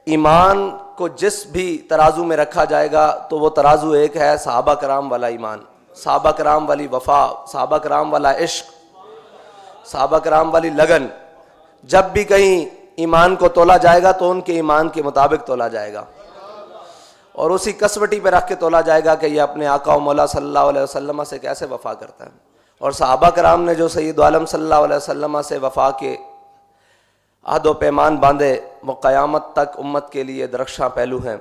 ایمان کو جس بھی ترازو میں رکھا جائے گا تو وہ ترازو ایک ہے، صحابہ کرام والا ایمان، صحابہ کرام والی وفا، صحابہ کرام والا عشق، صحابہ کرام والی لگن۔ جب بھی کہیں ایمان کو تولا جائے گا تو ان کے ایمان کے مطابق تولا جائے گا، اور اسی کسوٹی پہ رکھ کے تولا جائے گا کہ یہ اپنے آقا و مولا صلی اللہ علیہ وسلم سے کیسے وفا کرتا ہے۔ اور صحابہ کرام نے جو سید عالم صلی اللہ علیہ وسلم سے وفا کے عہد و پیمان باندھے، وہ قیامت تک امت کے لیے درخشاں پہلو ہیں۔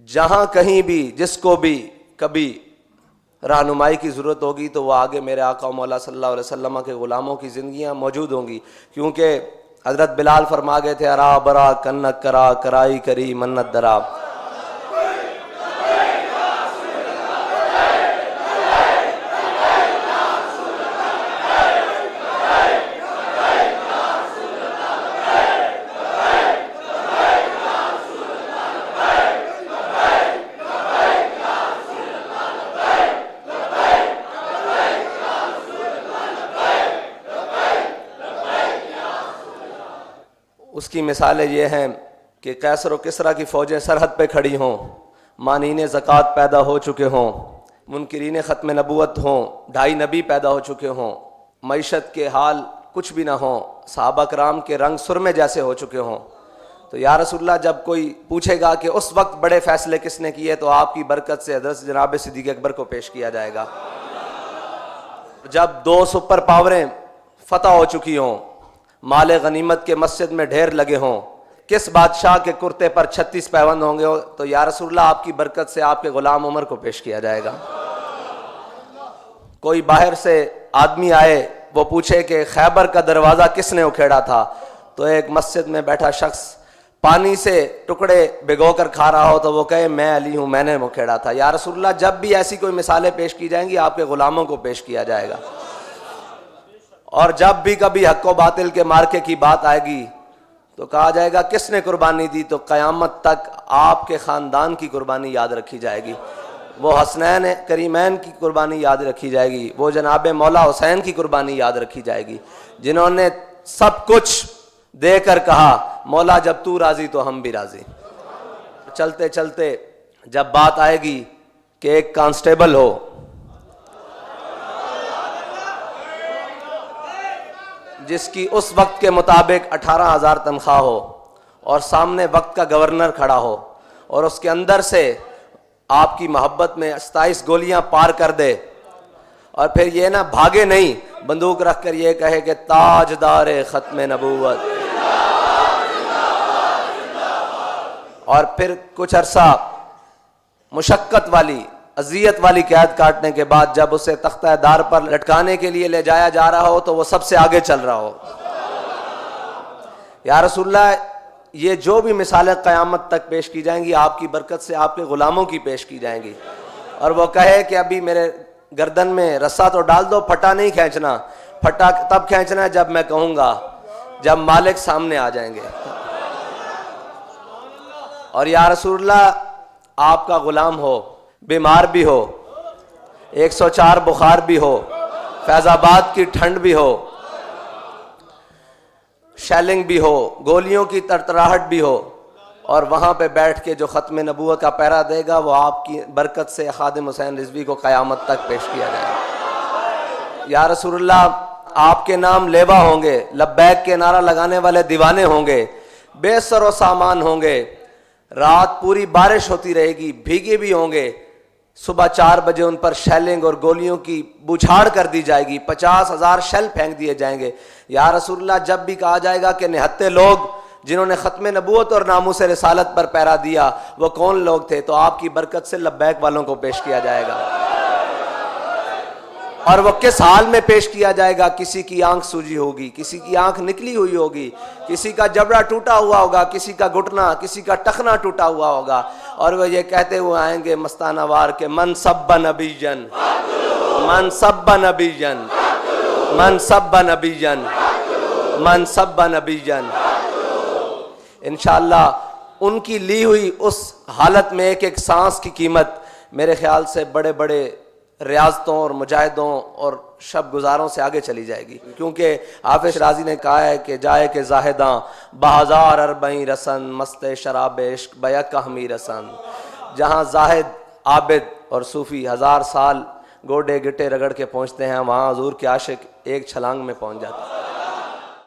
جہاں کہیں بھی جس کو بھی کبھی رہنمائی کی ضرورت ہوگی تو وہ آگے میرے آقا و مولا صلی اللہ علیہ وسلم کے غلاموں کی زندگیاں موجود ہوں گی، کیونکہ حضرت بلال فرما گئے تھے ارا برا کنک کرا کرائی کری منت درا۔ اس کی مثالیں یہ ہیں کہ قیصر و کسریٰ کی فوجیں سرحد پہ کھڑی ہوں، مانین زکوٰۃ پیدا ہو چکے ہوں، منکرین ختم نبوت ہوں، 2.5 نبی پیدا ہو چکے ہوں، معیشت کے حال کچھ بھی نہ ہوں، صحابہ کرام کے رنگ سرمے جیسے ہو چکے ہوں، تو یا رسول اللہ جب کوئی پوچھے گا کہ اس وقت بڑے فیصلے کس نے کیے تو آپ کی برکت سے حضرت جناب صدیق اکبر کو پیش کیا جائے گا۔ جب 2 سپر پاوریں فتح ہو چکی ہوں، مال غنیمت کے مسجد میں ڈھیر لگے ہوں، کس بادشاہ کے کرتے پر 36 پیوند ہوں گے تو یا رسول اللہ آپ کی برکت سے آپ کے غلام عمر کو پیش کیا جائے گا۔ کوئی باہر سے آدمی آئے وہ پوچھے کہ خیبر کا دروازہ کس نے اکھیڑا تھا تو ایک مسجد میں بیٹھا شخص پانی سے ٹکڑے بھگو کر کھا رہا ہو تو وہ کہے میں علی ہوں، میں نے اکھیڑا تھا۔ یا رسول اللہ جب بھی ایسی کوئی مثالیں پیش کی جائیں گی آپ کے غلاموں کو پیش کیا جائے گا، اور جب بھی کبھی حق و باطل کے مارکے کی بات آئے گی تو کہا جائے گا کس نے قربانی دی تو قیامت تک آپ کے خاندان کی قربانی یاد رکھی جائے گی، وہ حسنین کریمین کی قربانی یاد رکھی جائے گی، وہ جناب مولا حسین کی قربانی یاد رکھی جائے گی، جنہوں نے سب کچھ دے کر کہا مولا جب تو راضی تو ہم بھی راضی۔ چلتے چلتے جب بات آئے گی کہ ایک کانسٹیبل ہو، جس کی اس وقت کے مطابق 18,000 تنخواہ ہو، اور سامنے وقت کا گورنر کھڑا ہو اور اس کے اندر سے آپ کی محبت میں 27 گولیاں پار کر دے، اور پھر یہ نہ بھاگے نہیں، بندوق رکھ کر یہ کہے کہ تاجدار ختم نبوت، اور پھر کچھ عرصہ مشقت والی اذیت والی قید کاٹنے کے بعد جب اسے تختہ دار پر لٹکانے کے لیے لے جایا جا رہا ہو تو وہ سب سے آگے چل رہا ہو۔ یا رسول اللہ یہ جو بھی مثالیں قیامت تک پیش کی جائیں گی آپ کی برکت سے آپ کے غلاموں کی پیش کی جائیں گی، اور وہ کہے کہ ابھی میرے گردن میں رسا تو ڈال دو، پھٹا نہیں کھینچنا، پھٹا تب کھینچنا ہے جب میں کہوں گا، جب مالک سامنے آ جائیں گے۔ اور یا رسول اللہ آپ کا غلام ہو، بیمار بھی ہو، 104 بخار بھی ہو، فیض آباد کی ٹھنڈ بھی ہو، شیلنگ بھی ہو، گولیوں کی تڑتڑاہٹ بھی ہو، اور وہاں پہ بیٹھ کے جو ختم نبوت کا پیرا دے گا وہ آپ کی برکت سے خادم حسین رضوی کو قیامت تک پیش کیا جائے گا۔ یا رسول اللہ آپ کے نام لیوا ہوں گے، لبیک کے نعرہ لگانے والے دیوانے ہوں گے، بے سر و سامان ہوں گے، رات پوری بارش ہوتی رہے گی، بھیگے بھی ہوں گے، صبح 4 بجے ان پر شیلنگ اور گولیوں کی بوچھاڑ کر دی جائے گی، 50,000 شیل پھینک دیے جائیں گے۔ یا رسول اللہ جب بھی کہا جائے گا کہ نہتے لوگ جنہوں نے ختم نبوت اور ناموس رسالت پر پیرا دیا وہ کون لوگ تھے تو آپ کی برکت سے لبیک والوں کو پیش کیا جائے گا، اور وہ کس حال میں پیش کیا جائے گا؟ کسی کی آنکھ سوجی ہوگی، کسی کی آنکھ نکلی ہوئی ہوگی، کسی کا جبڑا ٹوٹا ہوا ہوگا، کسی کا گھٹنا، کسی کا ٹخنا ٹوٹا ہوا ہوگا، اور وہ یہ کہتے ہوئے آئیں گے مستانہ وار کے من سب نبی جن، من سب نبی جن، من سب نبی جن، من سب نبی جن۔ انشاءاللہ ان کی لی ہوئی اس حالت میں ایک ایک سانس کی قیمت میرے خیال سے بڑے بڑے ریاضتوں اور مجاہدوں اور شب گزاروں سے آگے چلی جائے گی، کیونکہ حافظ رازی نے کہا ہے کہ جائے کہ زاہداں بہزار اربعین رسن مست شراب عشق بیک ہمی رسن، جہاں زاہد عابد اور صوفی 1000 سال گوڈے گٹے رگڑ کے پہنچتے ہیں، وہاں حضور کے عاشق ایک چھلانگ میں پہنچ جاتے ہیں۔